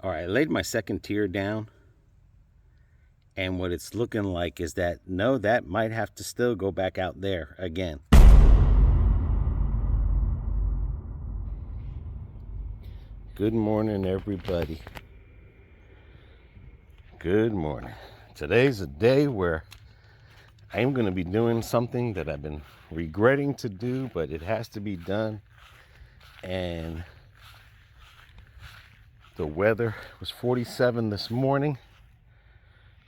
All right, I laid my second tier down, and what it's looking like is that, no, that might have to still go back out there again. Good morning, everybody. Good morning. Today's a day where I'm going to be doing something that I've been regretting to do, but it has to be done. And the weather was 47 this morning.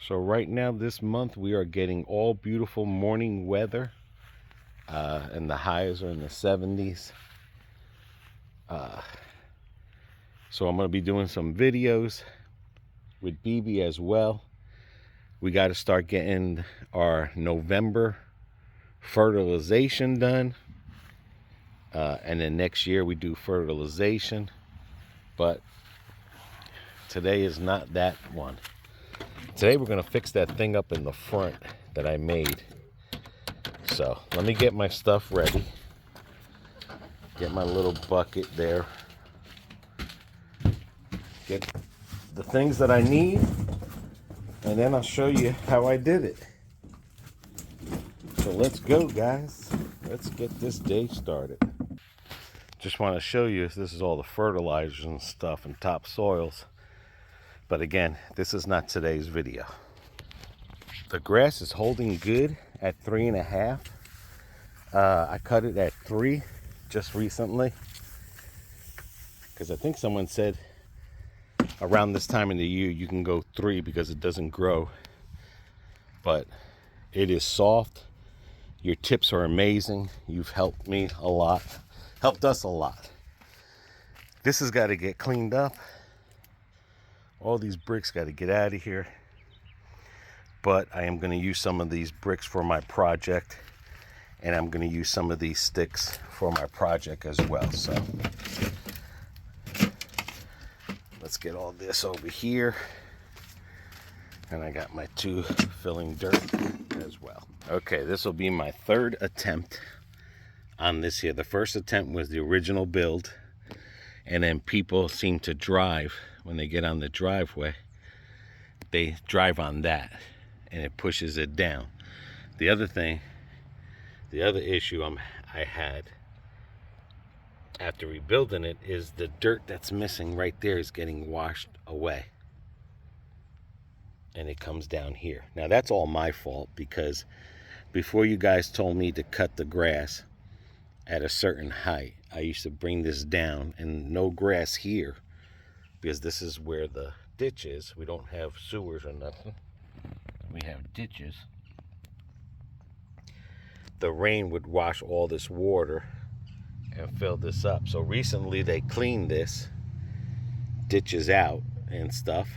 So right now this month we are getting all beautiful morning weather. And the highs are in the 70s. So I'm going to be doing some videos with BB as well. We got to start getting our November fertilization done. And then next year we do fertilization. But today is not that one. Today we're going to fix that thing up in the front that I made. So let me get my stuff ready. Get my little bucket there. Get the things that I need. And then I'll show you how I did it. So let's go, guys. Let's get this day started. Just want to show you, this is all the fertilizers and stuff and topsoils. But again, this is not today's video. The grass is holding good at 3.5. I cut it at 3 just recently. Because I think someone said around this time of the year you can go 3 because it doesn't grow. But it is soft. Your tips are amazing. You've helped me a lot. Helped us a lot. This has got to get cleaned up. All these bricks got to get out of here. But I am going to use some of these bricks for my project. And I'm going to use some of these sticks for my project as well. So let's get all this over here. And I got my 2 filling dirt as well. Okay, this will be my 3rd attempt on this here. The first attempt was the original build. And then people seem to drive, when they get on the driveway, they drive on that. And it pushes it down. The other thing, the other issue I had after rebuilding it is the dirt that's missing right there is getting washed away. And it comes down here. Now that's all my fault, because before you guys told me to cut the grass at a certain height, I used to bring this down, and no grass here because this is where the ditch is. We don't have sewers or nothing. We have ditches. The rain would wash all this water and fill this up. So recently they cleaned this ditches out and stuff.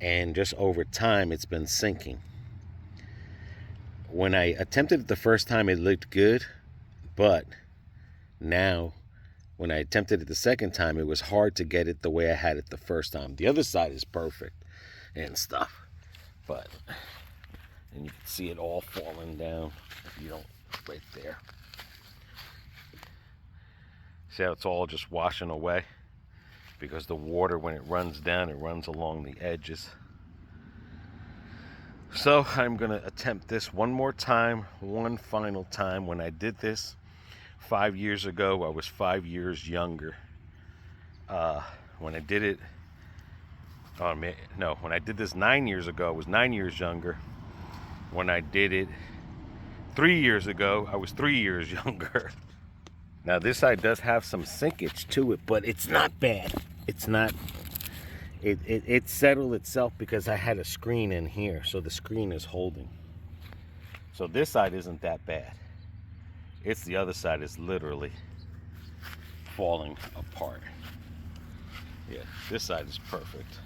And just over time, it's been sinking. When I attempted it the first time, it looked good. But now, when I attempted it the second time, it was hard to get it the way I had it the first time. The other side is perfect and stuff. But, and you can see it all falling down. If you don't, right there. See how it's all just washing away? Because the water, when it runs down, it runs along the edges. So I'm going to attempt this one more time, one final time. When I did this 5 years ago, I was 5 years younger. When I did it, when I did this 9 years ago, I was 9 years younger. When I did it 3 years ago, I was 3 years younger. Now this side does have some sinkage to it, but it's not bad. It's not, it settled itself because I had a screen in here, so the screen is holding. So this side isn't that bad. It's the other side is literally falling apart. Yeah, this side is perfect.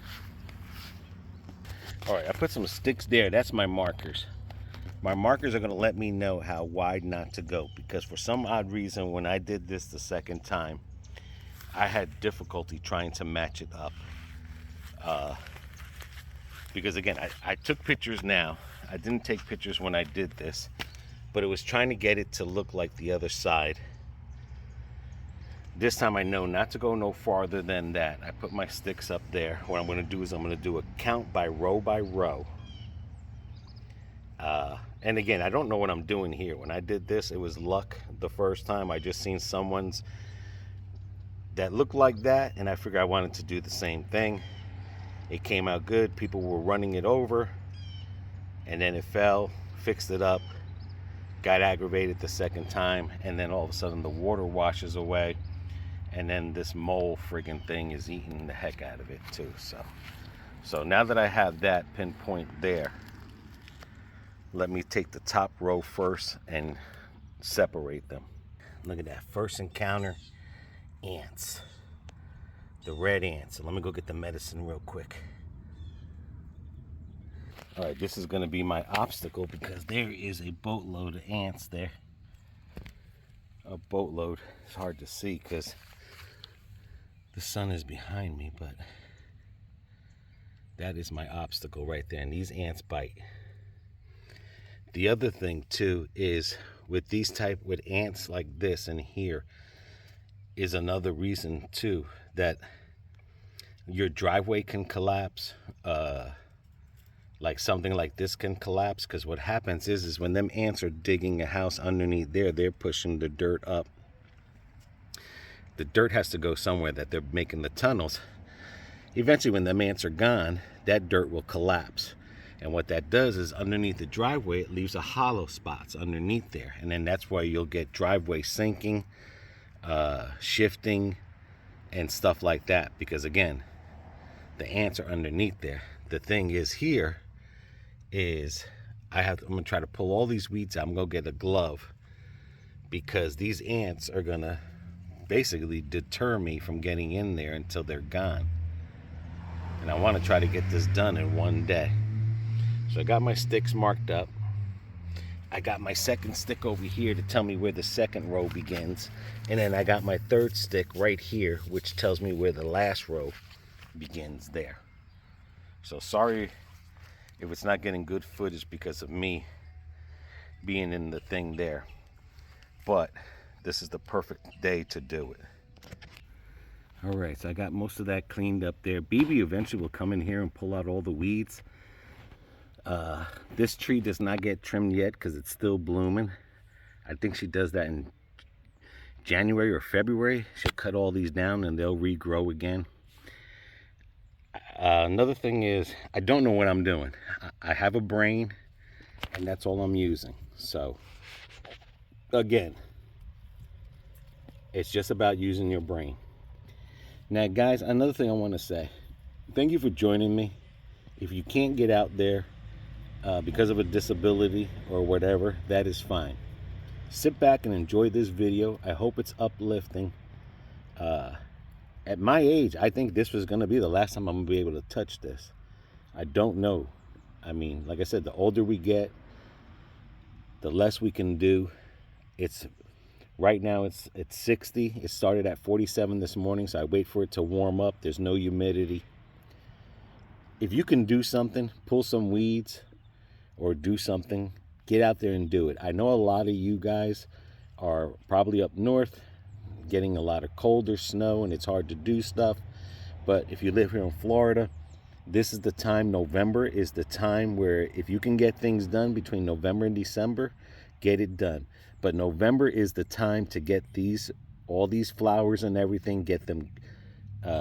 All right, I put some sticks there. That's my markers. My markers are going to let me know how wide not to go, because for some odd reason, when I did this the second time, I had difficulty trying to match it up. Because again, I took pictures now. I didn't take pictures when I did this, but it was trying to get it to look like the other side. This time I know not to go no farther than that. I put my sticks up there. What I'm going to do is I'm going to do a count by row by row. And again, I don't know what I'm doing here. When I did this, it was luck the first time. I just seen someone's that looked like that, and I figured I wanted to do the same thing. It came out good. People were running it over, and then it fell, fixed it up, got aggravated the second time, and then all of a sudden the water washes away, and then this mole friggin' thing is eating the heck out of it too. So now that I have that pinpoint there, let me take the top row first and separate them. Look at that, first encounter, ants. The red ants. So let me go get the medicine real quick. All right, this is gonna be my obstacle because there is a boatload of ants there. A boatload. It's hard to see because the sun is behind me, but that is my obstacle right there, and these ants bite. The other thing too is with ants like this in here is another reason too that your driveway can collapse, like something like this can collapse, because what happens is when them ants are digging a house underneath there, they're pushing the dirt up. The dirt has to go somewhere that they're making the tunnels. Eventually when them ants are gone, that dirt will collapse. And what that does is underneath the driveway, it leaves a hollow spots underneath there. And then that's why you'll get driveway sinking, shifting, and stuff like that. Because again, the ants are underneath there. The thing is here is I'm gonna try to pull all these weeds out. I'm gonna get a glove because these ants are gonna basically deter me from getting in there until they're gone. And I want to try to get this done in one day. So I got my sticks marked up. I got my second stick over here to tell me where the second row begins. And then I got my third stick right here, which tells me where the last row begins there. So sorry if it's not getting good footage because of me being in the thing there. But this is the perfect day to do it. All right, so I got most of that cleaned up there. BB eventually will come in here and pull out all the weeds. This tree does not get trimmed yet because it's still blooming. I think she does that in January or February. She'll cut all these down and they'll regrow again. Another thing is, I don't know what I'm doing. I have a brain and that's all I'm using. So, again, it's just about using your brain. Now, guys, another thing I want to say. Thank you for joining me. If you can't get out there because of a disability or whatever, that is fine. Sit back and enjoy this video. I hope it's uplifting. At my age, I think this was going to be the last time I'm going to be able to touch this. I don't know. I mean, like I said, the older we get, the less we can do. Right now it's 60. It started at 47 this morning, so I wait for it to warm up. There's no humidity. If you can do something, pull some weeds or do something, get out there and do it. I know a lot of you guys are probably up north getting a lot of colder snow and it's hard to do stuff. But if you live here in Florida, this is the time. November is the time where if you can get things done between November and December, get it done. But November is the time to get all these flowers and everything, get them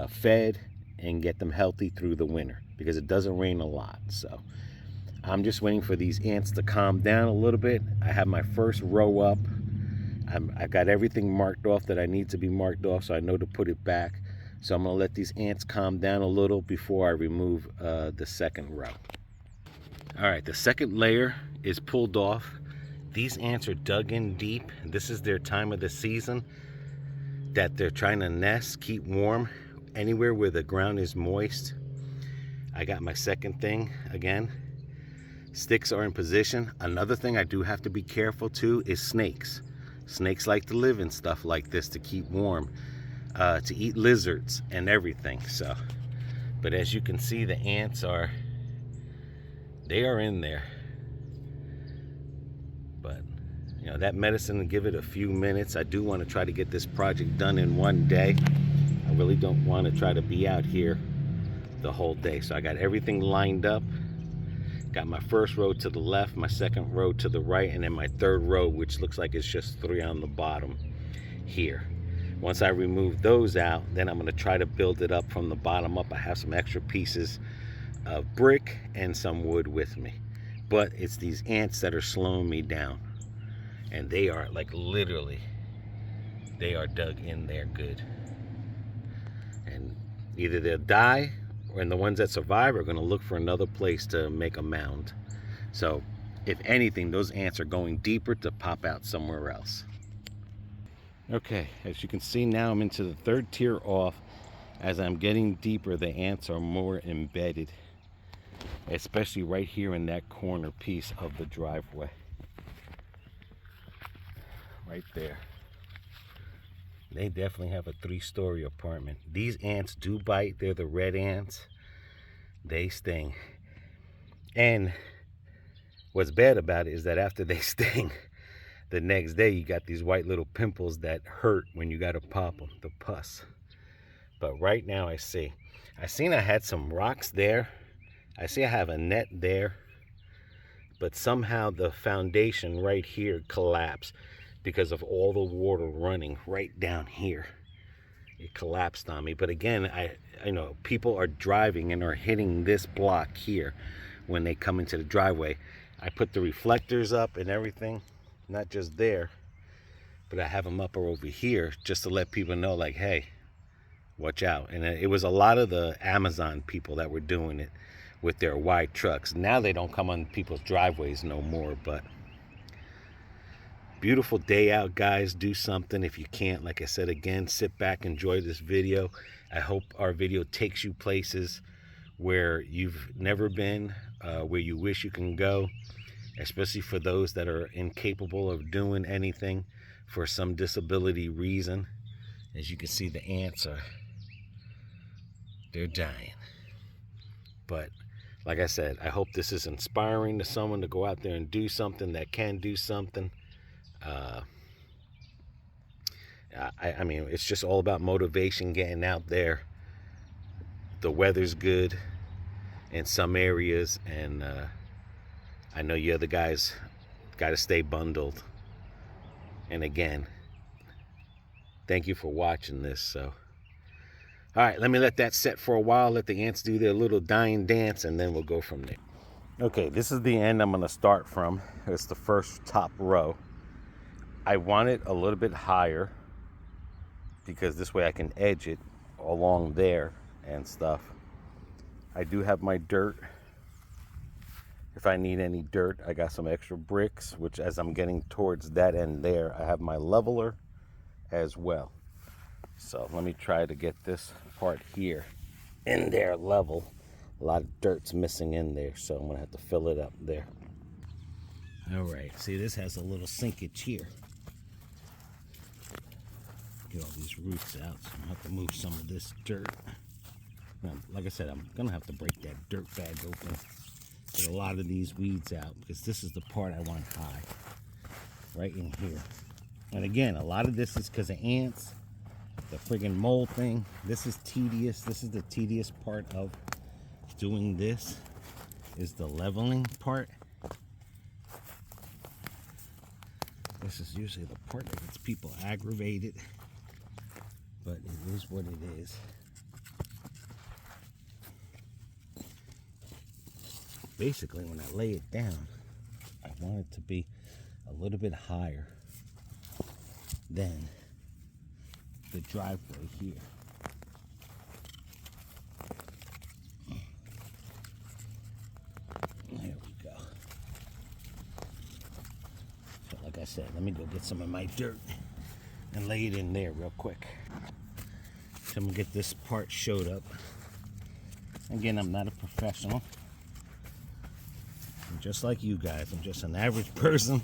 fed and get them healthy through the winter because it doesn't rain a lot. So I'm just waiting for these ants to calm down a little bit. I have my first row up. I got everything marked off that I need to be marked off, so I know to put it back. So I'm gonna let these ants calm down a little before I remove the second row. All right, the second layer is pulled off. These ants are dug in deep. This is their time of the season that they're trying to nest, keep warm, anywhere where the ground is moist. I got my second thing again. Sticks are in position. Another thing I do have to be careful too is snakes. Snakes like to live in stuff like this to keep warm, to eat lizards and everything. So, but as you can see, the ants they are in there. But You know, that medicine, give it a few minutes. I do want to try to get this project done in one day. I really don't want to try to be out here the whole day. So I got everything lined up. Got my first row to the left, my second row to the right, and then my third row, which looks like it's just 3 on the bottom here. Once I remove those out, then I'm going to try to build it up from the bottom up. I have some extra pieces of brick and some wood with me. But it's these ants that are slowing me down. And they are like literally, they are dug in there good. And either they'll die, and the ones that survive are going to look for another place to make a mound. So if anything, those ants are going deeper to pop out somewhere else. Okay, as you can see now, I'm into the third tier off. As I'm getting deeper, the ants are more embedded, especially right here in that corner piece of the driveway. Right there. They definitely have a 3-story apartment. These ants do bite. They're the red ants. They sting. And what's bad about it is that after they sting, the next day you got these white little pimples that hurt when you got to pop them, the pus. But right now I seen I had some rocks there. I see I have a net there. But somehow the foundation right here collapsed because of all the water running right down here. It collapsed on me. But again, I know people are driving and are hitting this block here when they come into the driveway. I put the reflectors up and everything, not just there, but I have them up over here just to let people know, like, hey, watch out. And it was a lot of the Amazon people that were doing it with their wide trucks. Now they don't come on people's driveways no more, but beautiful day out, guys. Do something. If you can't, like I said again, sit back, enjoy this video. I hope our video takes you places where you've never been, where you wish you can go, especially for those that are incapable of doing anything for some disability reason. As you can see, the ants they're dying. But like I said, I hope this is inspiring to someone to go out there and do something that can do something. I mean, it's just all about motivation, getting out there. The weather's good in some areas, and I know you other guys got to stay bundled. And again, thank you for watching this. So, all right, let me let that set for a while. Let the ants do their little dying dance, and then we'll go from there. Okay, this is the end I'm going to start from. It's the first top row. I want it a little bit higher because this way I can edge it along there and stuff. I do have my dirt. If I need any dirt, I got some extra bricks, which as I'm getting towards that end there, I have my leveler as well. So let me try to get this part here in there level. A lot of dirt's missing in there, so I'm gonna have to fill it up there. All right, see, this has a little sinkage here. Get all these roots out, so I'm gonna have to move some of this dirt. Now, like I said, I'm gonna have to break that dirt bag open, get a lot of these weeds out, because this is the part I want high, right in here. And again, a lot of this is because of ants, the friggin' mole thing. This is tedious. This is the tedious part of doing this, is the leveling part. This is usually the part that gets people aggravated, but it is what it is. Basically, when I lay it down, I want it to be a little bit higher than the driveway here. There we go. So like I said, let me go get some of my dirt and lay it in there real quick. So I'm gonna get this part showed up. Again, I'm not a professional. I'm just like you guys. I'm just an average person,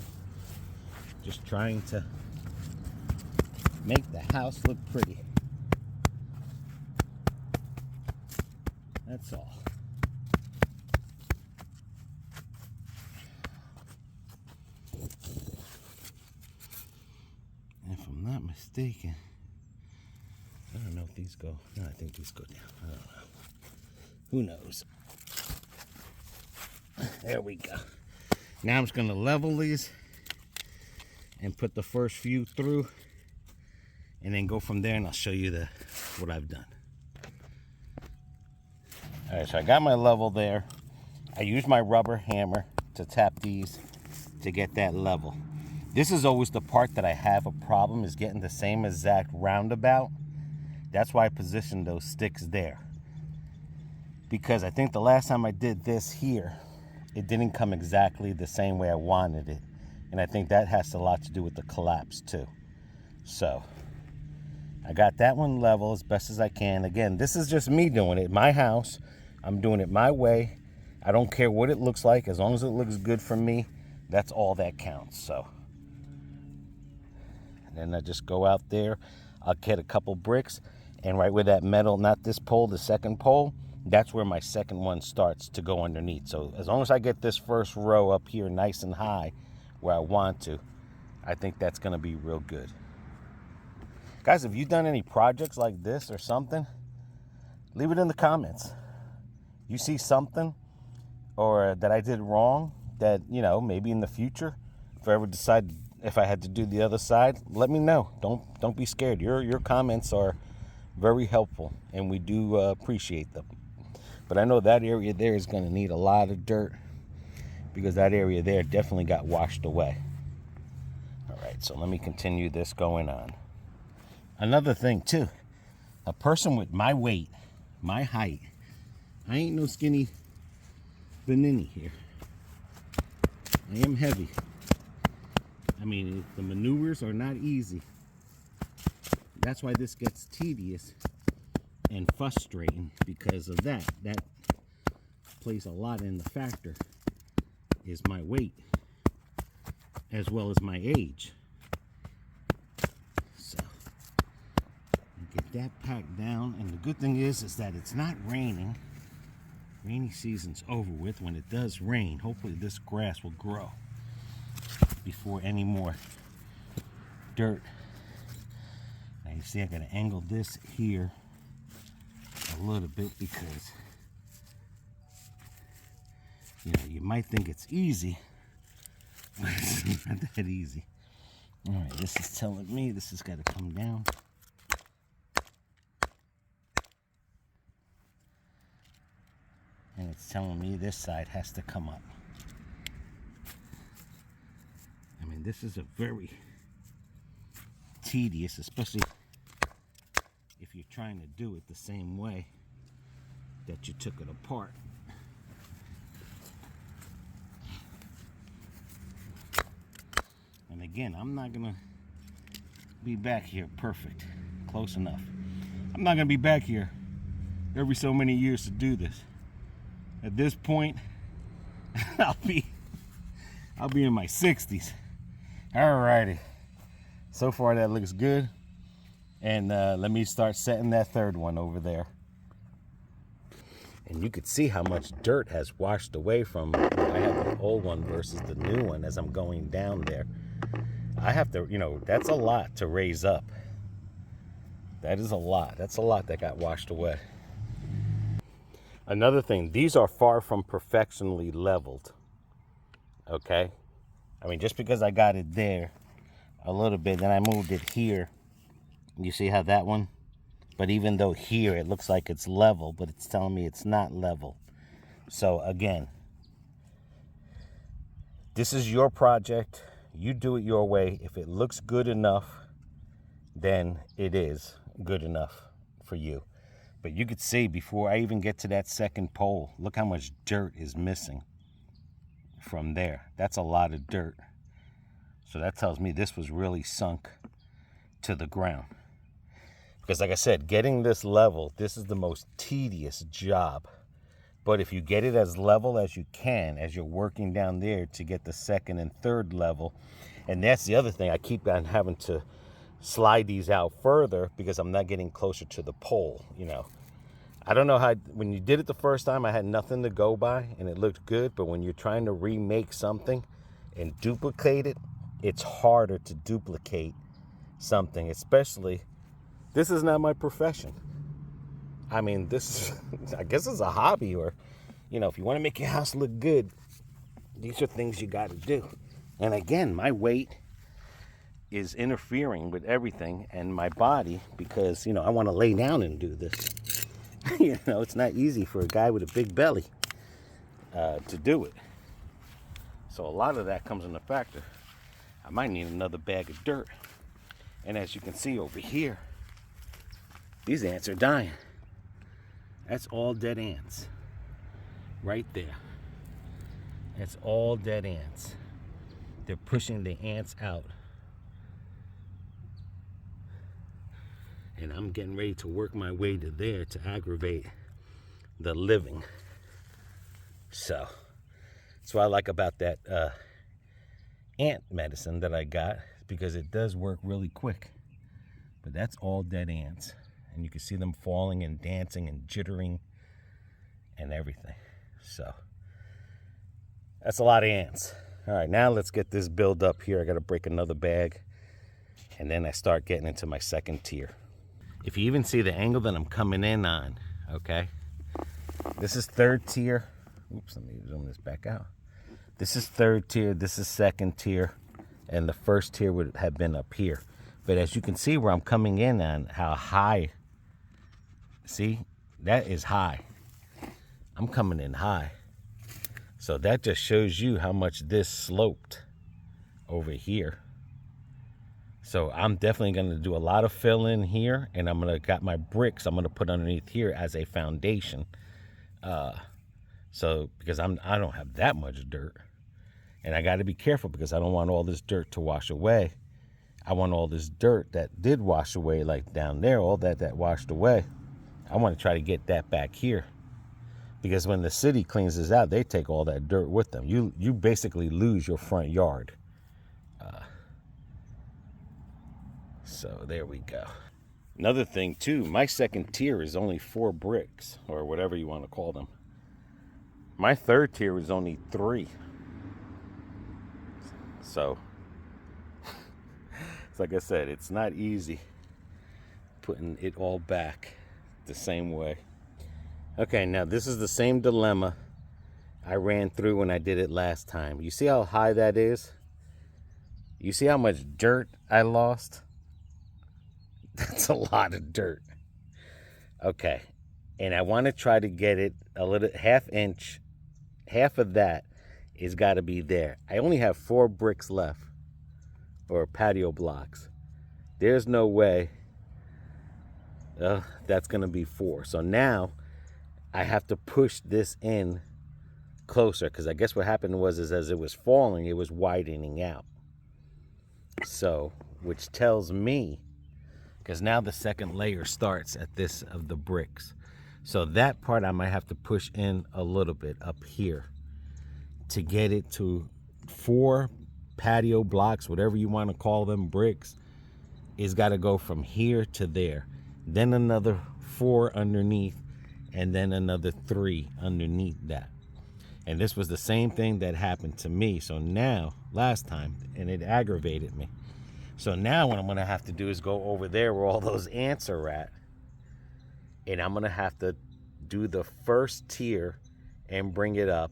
just trying to make the house look pretty. That's all. mistaken. I don't know if these go. No, I think these go down. I don't know. Who knows? There we go. Now I'm just going to level these and put the first few through, and then go from there, and I'll show you what I've done. All right, so I got my level there. I use my rubber hammer to tap these to get that level. This is always the part that I have a problem, is getting the same exact roundabout. That's why I positioned those sticks there. Because I think the last time I did this here, it didn't come exactly the same way I wanted it. And I think that has a lot to do with the collapse too. So I got that one level as best as I can. Again, this is just me doing it. My house, I'm doing it my way. I don't care what it looks like. As long as it looks good for me, that's all that counts. So, and then I just go out there. I'll get a couple bricks, and right where that metal, not this pole, the second pole, that's where my second one starts to go underneath. So as long as I get this first row up here nice and high where I want to, I think that's going to be real good. Guys, have you done any projects like this or something? Leave it in the comments. You see something or that I did wrong that, you know, maybe in the future, if I ever decide if I had to do the other side, let me know. Don't be scared. Your comments are very helpful, and we do appreciate them. But I know that area there is going to need a lot of dirt, because that area there definitely got washed away. All right, so let me continue this going on. Another thing too, a person with my weight, my height, I ain't no skinny vanini here. I am heavy. I mean, the maneuvers are not easy. That's why this gets tedious and frustrating, because of that. That plays a lot in the factor, is my weight as well as my age. So get that packed down, and the good thing is that it's not raining. Rainy season's over with. When it does rain, hopefully this grass will grow before any more dirt. Now you see I gotta angle this here a little bit, because you know, you might think it's easy, but it's not that easy. All right, this is telling me this has got to come down. And it's telling me this side has to come up. I mean, this is a very tedious, especially if you're trying to do it the same way that you took it apart. And again, I'm not gonna be back here perfect, close enough. I'm not gonna be back here every so many years to do this. At this point, I'll be in my 60s. Alrighty. So far that looks good. And let me start setting that third one over there. And you could see how much dirt has washed away from I have the old one versus the new one as I'm going down there. I have to, you know, that's a lot to raise up. That is a lot. That's a lot that got washed away. Another thing, these are far from perfectionly leveled. Okay? I mean, just because I got it there a little bit, then I moved it here. You see how that one? But even though here it looks like it's level, but it's telling me it's not level. So again, this is your project. You do it your way. If it looks good enough, then it is good enough for you. But you could see before I even get to that second pole, look how much dirt is missing from there. That's a lot of dirt. So that tells me this was really sunk to the ground. Because like I said, getting this level, this is the most tedious job. But if you get it as level as you can, as you're working down there to get the second and third level, and that's the other thing, I keep on having to slide these out further because I'm not getting closer to the pole, you know. I don't know how, when you did it the first time, I had nothing to go by and it looked good, but when you're trying to remake something and duplicate it, it's harder to duplicate something, especially, this is not my profession. I mean, this, I guess it's a hobby, or, if you want to make your house look good, these are things you got to do. And again, my weight is interfering with everything and my body because, I want to lay down and do this. It's not easy for a guy with a big belly to do it. So a lot of that comes into factor. I might need another bag of dirt. And as you can see over here, these ants are dying. That's all dead ants. Right there. That's all dead ants. They're pushing the ants out. And I'm getting ready to work my way to there to aggravate the living. So that's what I like about that ant medicine that I got, because it does work really quick. But that's all dead ants. And you can see them falling and dancing and jittering and everything. So that's a lot of ants. All right, now let's get this build up here. I got to break another bag. And then I start getting into my second tier. If you even see the angle that I'm coming in on, okay? This is third tier. Oops, let me zoom this back out. This is third tier, this is second tier, and the first tier would have been up here. But as you can see where I'm coming in on, how high, see, that is high. I'm coming in high. So that just shows you how much this sloped over here. So I'm definitely going to do a lot of fill in here, and I'm going to got my bricks I'm going to put underneath here as a foundation. So because I don't have that much dirt, and I got to be careful because I don't want all this dirt to wash away. I want all this dirt that did wash away, like down there, all that washed away. I want to try to get that back here, because when the city cleans this out, they take all that dirt with them. You basically lose your front yard. So there we go. Another thing too, my second tier is only 4 bricks, or whatever you want to call them. My third tier is only 3. So, it's like I said, it's not easy putting it all back the same way. Okay, now this is the same dilemma I ran through when I did it last time. You see how high that is? You see how much dirt I lost? That's a lot of dirt. Okay, and I want to try to get it a little half inch. Half of that is got to be there. I only have 4 bricks left, or patio blocks. There's no way that's going to be 4. So now I have to push this in closer, because I guess what happened was is as it was falling, it was widening out. So, which tells me, because now the second layer starts at this of the bricks. So that part I might have to push in a little bit up here to get it to 4 patio blocks, whatever you want to call them, bricks. It's got to go from here to there. Then another 4 underneath, and then another 3 underneath that. And this was the same thing that happened to me. So now, last time, and it aggravated me. So now what I'm going to have to do is go over there where all those ants are at. And I'm going to have to do the first tier and bring it up.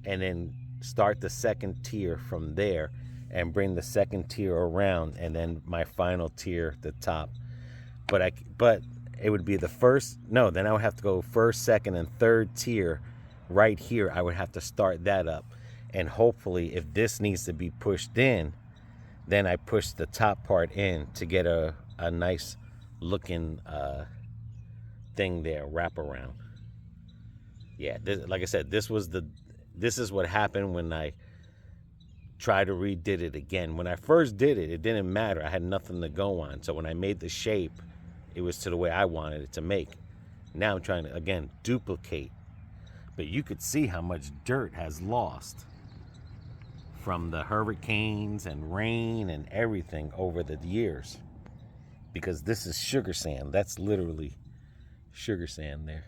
And then start the second tier from there. And bring the second tier around. And then my final tier at the top. But it would be the first. No, then I would have to go first, second, and third tier. Right here, I would have to start that up. And hopefully, if this needs to be pushed in, then I push the top part in to get a nice looking thing there, wrap around. Yeah, like I said, this is what happened when I tried to redid it again. When I first did it, it didn't matter. I had nothing to go on. So when I made the shape, it was to the way I wanted it to make. Now I'm trying to, again, duplicate. But you could see how much dirt has lost from the hurricanes and rain and everything over the years. Because this is sugar sand. That's literally sugar sand there.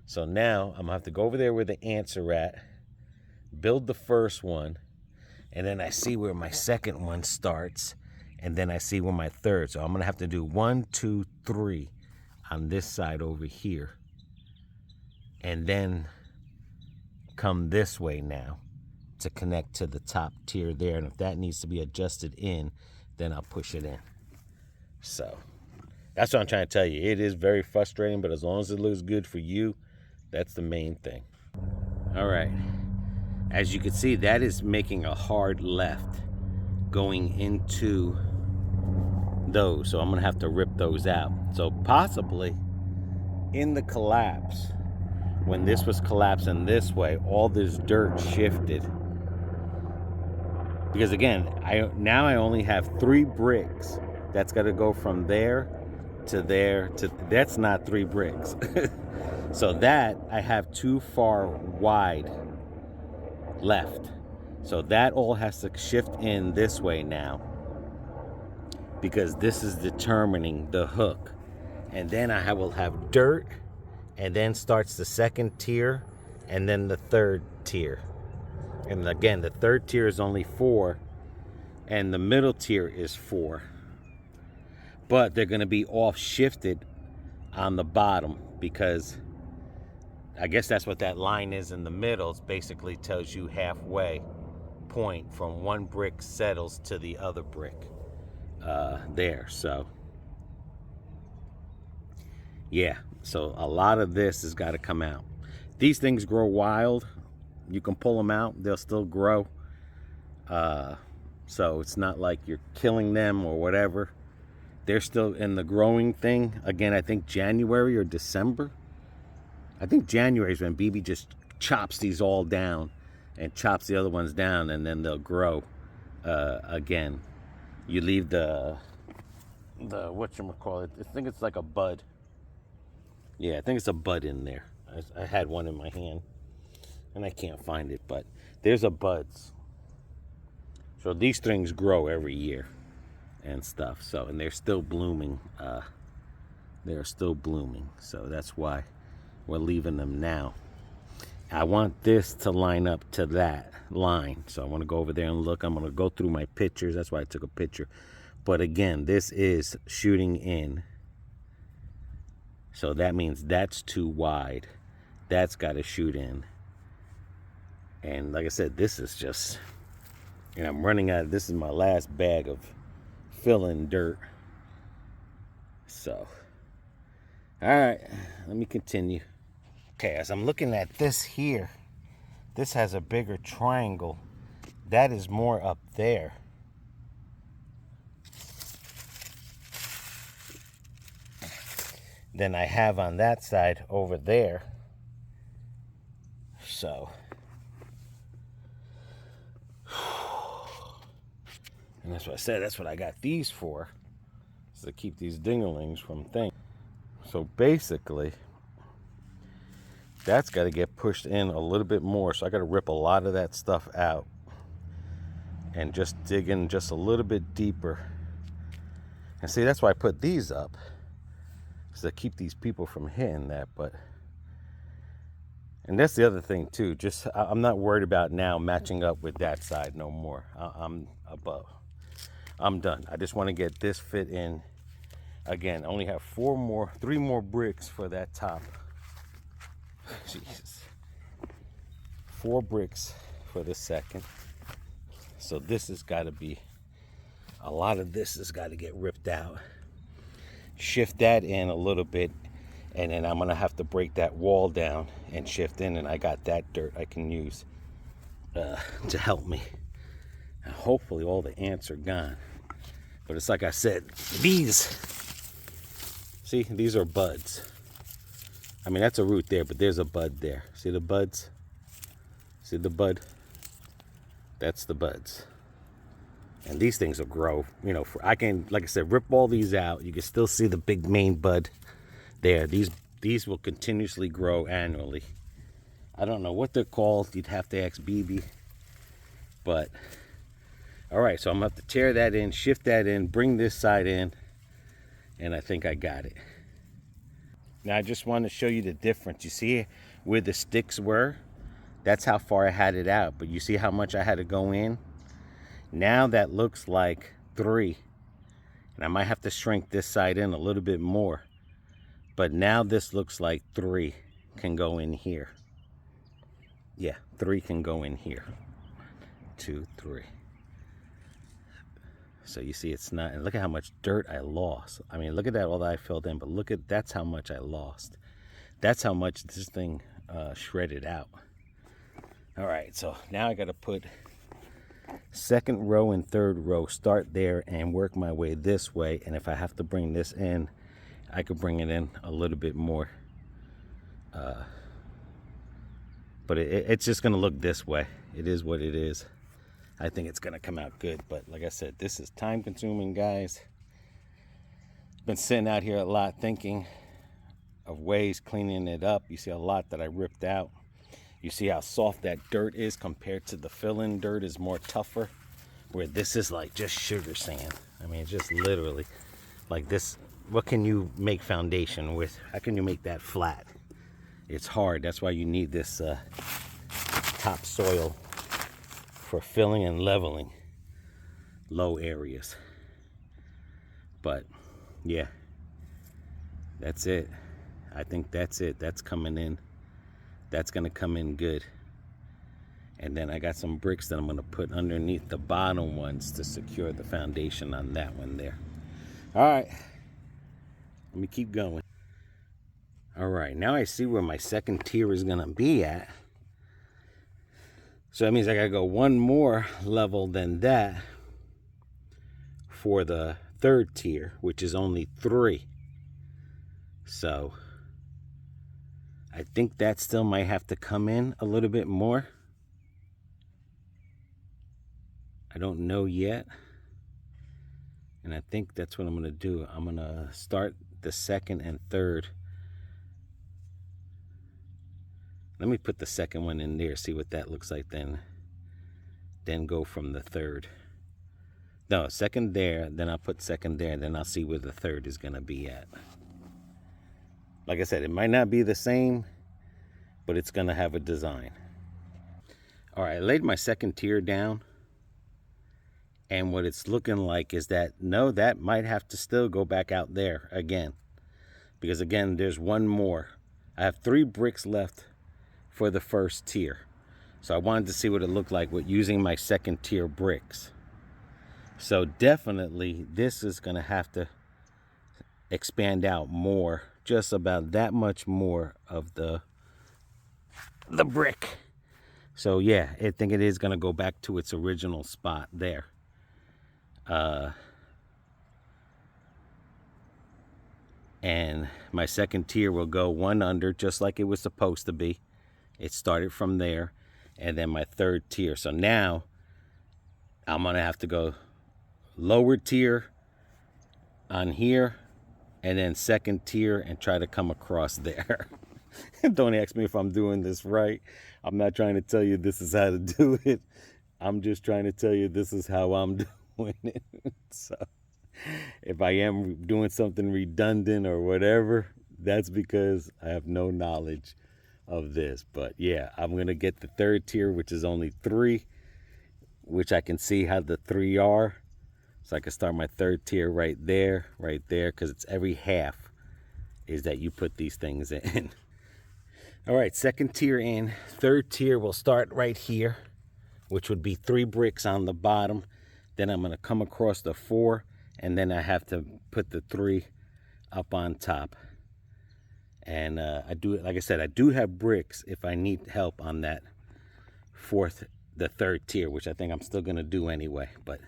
So now I'm going to have to go over there where the ants are at, build the first one, and then I see where my second one starts, and then I see where my third. So I'm gonna have to do 1, 2, 3 on this side over here, and then come this way now to connect to the top tier there. And if that needs to be adjusted in, then I'll push it in. So that's what I'm trying to tell you. It is very frustrating, but as long as it looks good for you, that's the main thing. All right, as you can see, that is making a hard left going into those, so I'm gonna have to rip those out. So possibly in the collapse, when this was collapsing this way, all this dirt shifted, because again, I only have 3 bricks. That's got to go from there to there to, that's not 3 bricks. So that I have too far wide left, so that all has to shift in this way now, because this is determining the hook. And then I will have dirt, and then starts the second tier, and then the third tier. And again, the third tier is only 4, and the middle tier is 4. But they're going to be off shifted on the bottom, because I guess that's what that line is in the middle. It basically tells you halfway point from one brick settles to the other brick there. So yeah, so a lot of this has got to come out. These things grow wild. You can pull them out, they'll still grow. So it's not like you're killing them or whatever. They're still in the growing thing. Again, I think January or December. I think January is when BB just chops these all down and chops the other ones down, and then they'll grow again. You leave the whatchamacallit, I think it's like a bud. Yeah, I think it's a bud in there. I had one in my hand and I can't find it, but there's a buds. So these things grow every year and stuff. So, and they're still blooming. They're still blooming. So that's why we're leaving them now. I want this to line up to that line. So I want to go over there and look. I'm going to go through my pictures. That's why I took a picture. But again, this is shooting in. So that means that's too wide. That's got to shoot in. And like I said, this is just, and I'm running out of, this is my last bag of filling dirt. So, all right, let me continue. Okay, as I'm looking at this here, this has a bigger triangle. That is more up there. Than I have on that side over there. So, and that's what I said, that's what I got these for, is to keep these dinglings from things. So basically, that's got to get pushed in a little bit more. So I got to rip a lot of that stuff out and just dig in just a little bit deeper. And see, that's why I put these up, to keep these people from hitting that. But, and that's the other thing too, just I'm not worried about now matching up with that side no more. I'm above, I'm done. I just want to get this fit in. Again, I only have 3 more bricks for that top. Jesus, 4 bricks for the second. So this has got to be, a lot of this has got to get ripped out. Shift that in a little bit, and then I'm gonna have to break that wall down and shift in, and I got that dirt I can use to help me. And hopefully all the ants are gone. But it's like I said, these, see, these are buds. I mean, that's a root there, but there's a bud there. See the buds? See the bud? That's the buds. And these things will grow, you know, I can, like I said, rip all these out. You can still see the big main bud there. These will continuously grow annually. I don't know what they're called. You'd have to ask BB. But, all right, so I'm going to have to tear that in, shift that in, bring this side in, and I think I got it. Now, I just want to show you the difference. You see where the sticks were? That's how far I had it out. But you see how much I had to go in? Now that looks like 3. And I might have to shrink this side in a little bit more. But now this looks like 3 can go in here. Yeah, 3 can go in here. 2, 3. So you see it's not, and look at how much dirt I lost. I mean, look at that, all that I filled in, but look at, that's how much I lost. That's how much this thing shredded out. All right, so now I got to put second row and third row, start there and work my way this way. And if I have to bring this in, I could bring it in a little bit more. But it's just going to look this way. It is what it is. I think it's going to come out good. But like I said, this is time consuming, guys. Been sitting out here a lot thinking of ways cleaning it up. You see a lot that I ripped out. You see how soft that dirt is compared to the fill-in dirt is more tougher. Where this is like just sugar sand. I mean, just literally like this. What can you make foundation with? How can you make that flat? It's hard. That's why you need this topsoil for filling and leveling low areas. But yeah, that's it. I think that's it. That's coming in. That's gonna come in good. And then I got some bricks that I'm gonna put underneath the bottom ones to secure the foundation on that one there. All right, let me keep going. All right, now I see where my second tier is gonna be at. So that means I gotta go one more level than that for the third tier, which is only 3. So I think that still might have to come in a little bit more. I don't know yet. And I think that's what I'm gonna do. I'm gonna start the second and third. Let me put the second one in there, see what that looks like then. Then go from the third. No, second there, then I'll put second there, then I'll see where the third is gonna be at. Like I said, it might not be the same, but it's gonna have a design. All right, I laid my second tier down. And what it's looking like is that, no, that might have to still go back out there again. Because again, there's one more. I have 3 bricks left for the first tier. So I wanted to see what it looked like with using my second tier bricks. So definitely this is gonna have to expand out more, just about that much more of the brick. So yeah, I think it is gonna go back to its original spot there. And my second tier will go one under, just like it was supposed to be. It started from there, and then my third tier. So now I'm gonna have to go lower tier on here, and then second tier and try to come across there. Don't ask me if I'm doing this right. I'm not trying to tell you this is how to do it. I'm just trying to tell you this is how I'm doing it. So if I am doing something redundant or whatever, that's because I have no knowledge of this. But yeah, I'm going to get the third tier, which is only 3, which I can see how the 3 are. So I can start my third tier right there, because it's every half is that you put these things in. All right, second tier in. Third tier will start right here, which would be 3 bricks on the bottom. Then I'm going to come across the 4, and then I have to put the 3 up on top. And I do, like I said, I do have bricks if I need help on that the third tier, which I think I'm still going to do anyway. But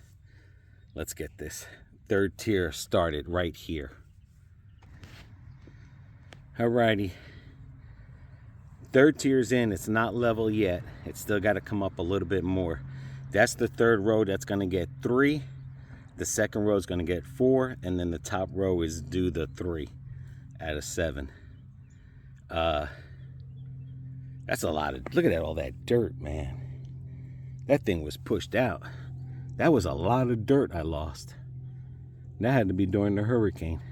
let's get this third tier started right here. Alrighty. Third tier's in. It's not level yet. It's still got to come up a little bit more. That's the third row. That's going to get 3. The second row is going to get 4. And then the top row is due the 3 out of 7. That's a lot of, look at that, all that dirt, man. That thing was pushed out. That was a lot of dirt I lost. That had to be during the hurricane.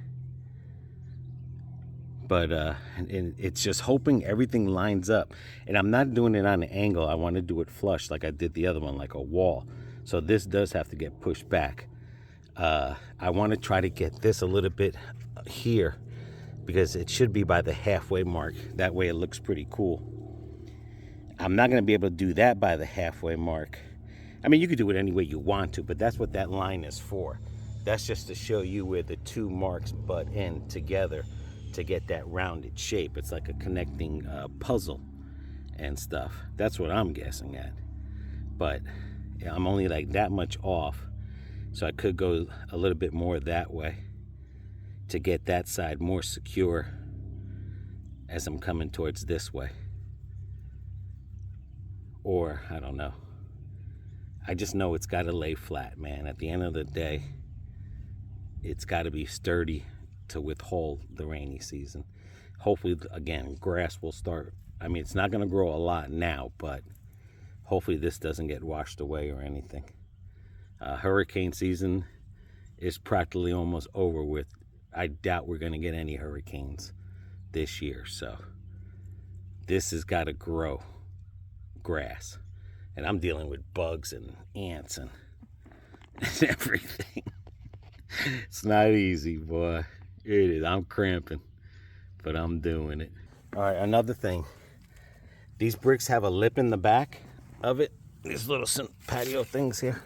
But and it's just hoping everything lines up. And I'm not doing it on an angle. I want to do it flush like I did the other one, like a wall. So this does have to get pushed back. I want to try to get this a little bit here because it should be by the halfway mark. That way it looks pretty cool. I'm not going to be able to do that by the halfway mark. I mean, you could do it any way you want to, but that's what that line is for. That's just to show you where the two marks butt in together to get that rounded shape. It's like a connecting puzzle and stuff. That's what I'm guessing at. But yeah, I'm only like that much off, so I could go a little bit more that way to get that side more secure as I'm coming towards this way. Or, I don't know. I just know it's got to lay flat, man. At the end of the day, it's got to be sturdy to withhold the rainy season. Hopefully, again, grass will start. I mean, it's not going to grow a lot now, but hopefully this doesn't get washed away or anything. Hurricane season is practically almost over with. I doubt we're going to get any hurricanes this year, so this has got to grow grass. And I'm dealing with bugs and ants and everything. It's not easy, boy. It is. I'm cramping, but I'm doing it. All right, another thing. These bricks have a lip in the back of it. These little patio things here.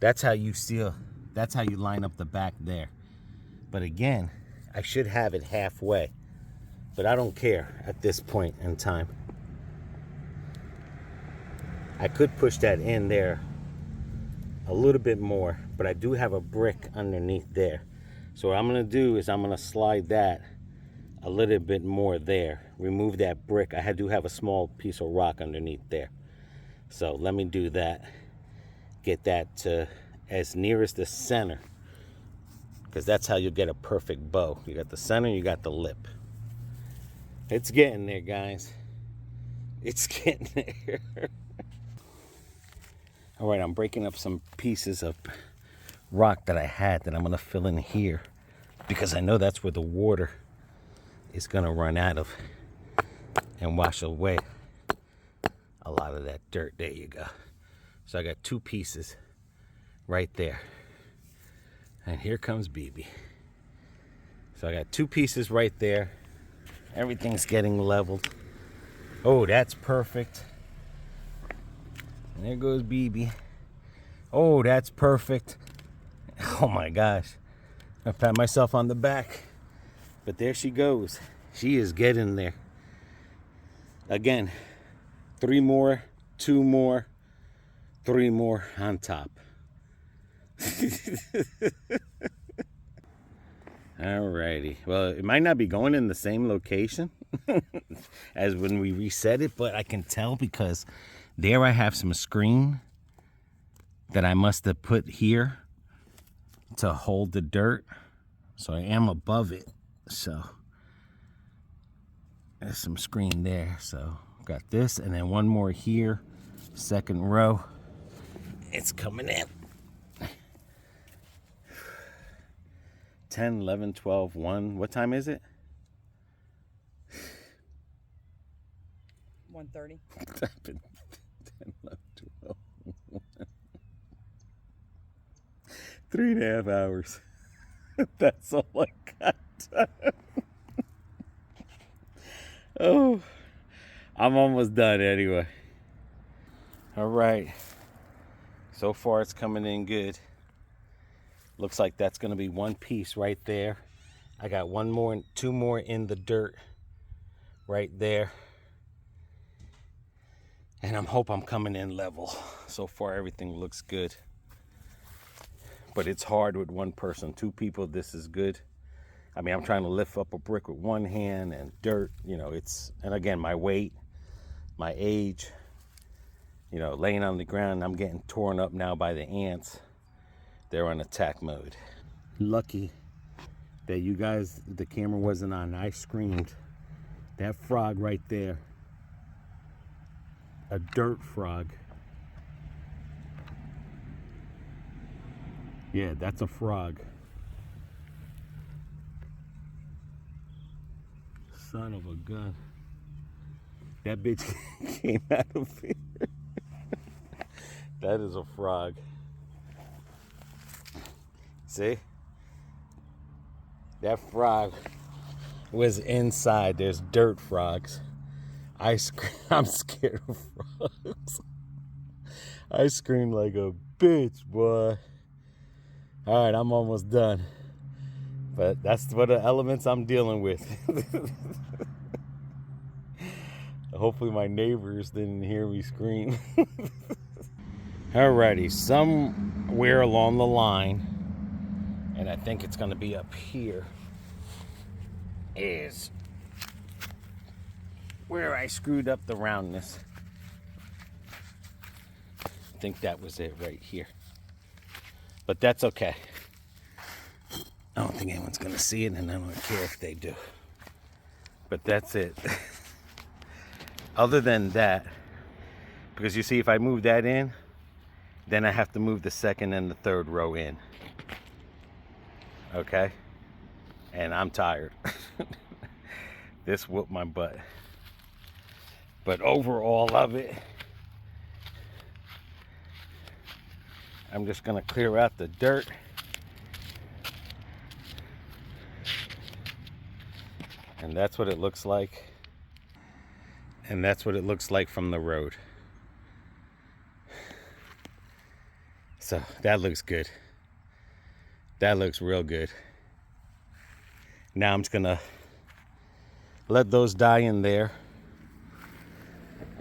That's how you seal. That's how you line up the back there. But again, I should have it halfway. But I don't care at this point in time. I could push that in there a little bit more, but I do have a brick underneath there. So what I'm going to do is I'm going to slide that a little bit more there. Remove that brick. I do have a small piece of rock underneath there. So let me do that. Get that to as near as the center, because that's how you get a perfect bow. You got the center, you got the lip. It's getting there, guys. It's getting there. All right, I'm breaking up some pieces of rock that I had that I'm going to fill in here, because I know that's where the water is going to run out of and wash away a lot of that dirt. There you go. So I got two pieces right there. And here comes BB. So I got two pieces right there. Everything's getting leveled. Oh, that's perfect. And there goes BB. Oh, that's perfect. Oh my gosh. I pat myself on the back. But there she goes. She is getting there. Again, 3 more, 2 more, 3 more on top. Alrighty. Well, it might not be going in the same location as when we reset it, but I can tell because there I have some screen that I must have put here to hold the dirt. So I am above it. So there's some screen there. So got this, and then one more here, second row. It's coming in. 10, 11, 12, 1. What time is it? 1:30. 10, 11, 12, 1. 3.5 hours. That's all I got. Oh, I'm almost done anyway. All right. So far it's coming in good. Looks like that's going to be one piece right there. I got 1 more, 2 more in the dirt right there. And I'm coming in level. So far everything looks good. But it's hard with one person. 2 people, this is good. I mean, I'm trying to lift up a brick with one hand and dirt, you know, and again, my weight, my age, you know, laying on the ground, I'm getting torn up now by the ants. They're on attack mode. Lucky that you guys, the camera wasn't on. I screamed. That frog right there. A dirt frog. Yeah, that's a frog. Son of a gun. That bitch came out of here. That is a frog. See? That frog was inside. There's dirt frogs. I'm scared of frogs. I screamed like a bitch, boy. All right, I'm almost done. But that's what the elements I'm dealing with. Hopefully my neighbors didn't hear me scream. Alrighty, somewhere along the line, and I think it's gonna be up here, is where I screwed up the roundness. I think that was it right here. But that's okay. I don't think anyone's gonna see it, and I don't care if they do. But that's it. Other than that, because you see, if I move that in, then I have to move the second and the third row in. Okay? And I'm tired. This whooped my butt. But overall of it, I'm just gonna clear out the dirt. And that's what it looks like. And that's what it looks like from the road. So that looks good. That looks real good. Now I'm just gonna let those die in there.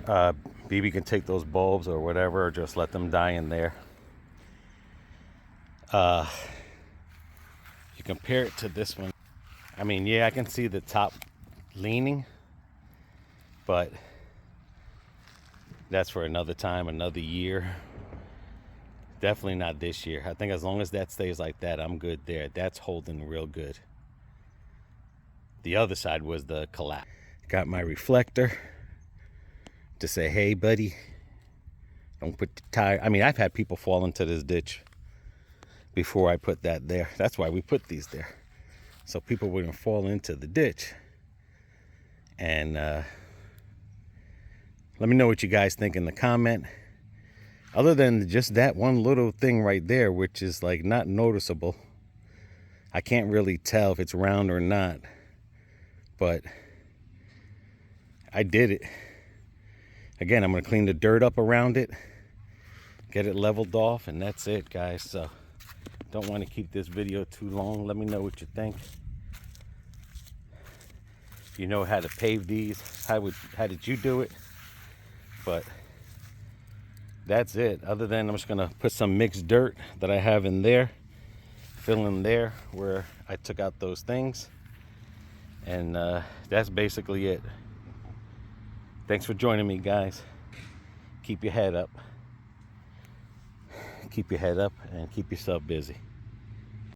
BB can take those bulbs or whatever, or just let them die in there. You compare it to this one. I mean, yeah, I can see the top leaning, but that's for another time, another year. Definitely not this year. I think as long as that stays like that, I'm good there. That's holding real good. The other side was the collapse. Got my reflector to say, hey, buddy, don't put the tire. I mean, I've had people fall into this ditch before I put that there. That's why we put these there, so people wouldn't fall into the ditch. And let me know what you guys think in the comment. Other than just that one little thing right there, which is like not noticeable. I can't really tell if it's round or not, but I did it. Again, I'm gonna clean the dirt up around it, get it leveled off, and that's it, guys. So don't want to keep this video too long. Let me know what you think. You know how to pave these. How did you do it? But that's it. Other than I'm just gonna put some mixed dirt that I have in there, fill in there where I took out those things, and that's basically it. Thanks for joining me, guys. Keep your head up. Keep your head up and keep yourself busy.